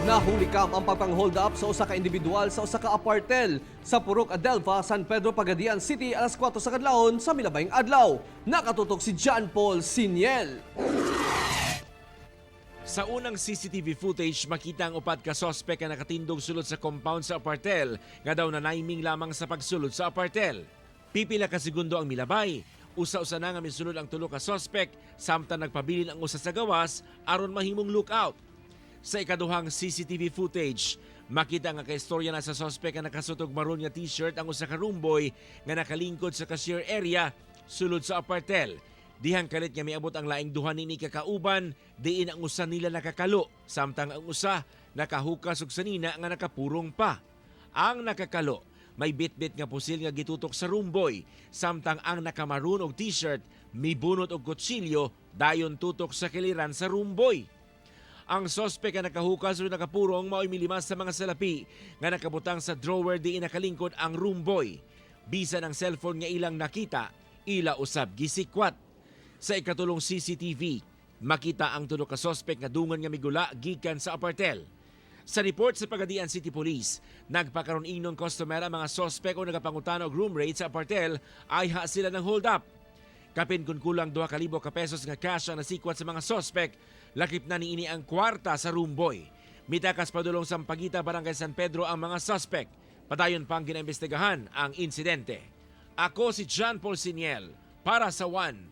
Na-hulicam ang pagpangholdap sa usa ka individual sa usa ka apartelle sa Purok Adelva, San Pedro, Pagadian City alas 4 sa kadlawon sa milabayng adlaw. Nakatutok si John Paul Siniel. Sa unang CCTV footage, makita ang upat ka sospek na nakatindog sulod sa compound sa Apartelle nga daw nanayming lamang sa pagsulod sa Apartelle. Pipila ka segundo ang milabay. Usa-usa na nga misulod ang tulo ka sospek samtang nagpabilin ang usa sa gawas aron mahimong lookout. Sa ikaduhang CCTV footage, makita nga kaistorya na sa sospek na nakasutog maroon nga t-shirt ang usa ka roomboy nga nakalingkod sa cashier area sulod sa Apartelle. Dihang kalit nga miabot ang laing duha nini kakauban, diin ang usa nila nakakalo, samtang ang usa nakahukas og sanina nga nakapurong pa. Ang nakakalo, may bit-bit nga pusil nga gitutok sa roomboy, samtang ang nakamaroon og t-shirt mibunot og kutsilyo dayon tutok sa kiliran sa roomboy. Ang sospek nga nakahukas o nakapurong mao'y milimas sa mga salapi nga nakabutang sa drawer diin nakalingkod ang roomboy. Bisan ang cellphone nga ilang nakita, ila usab gisikwat. Sa ikatulong CCTV, makita ang tulo ka sospek nga dungan nga migula gikan sa Apartelle. Sa report sa Pagadian City Police, nagpakaroon inon customer ang mga sospek o nagapangutana og room rate sa Apartelle ay ha sila ng hold up. Kapin kun kulang 2,000 ka pesos nga cash ang nasikwat sa mga sospek, lakip na niini ang kwarta sa roomboy. Mitakas padulong sa Pagita, barangay San Pedro ang mga sospek. Padayon pang ginaimbestigahan ang insidente. Ako si John Paul Siniel para sa Mindanao.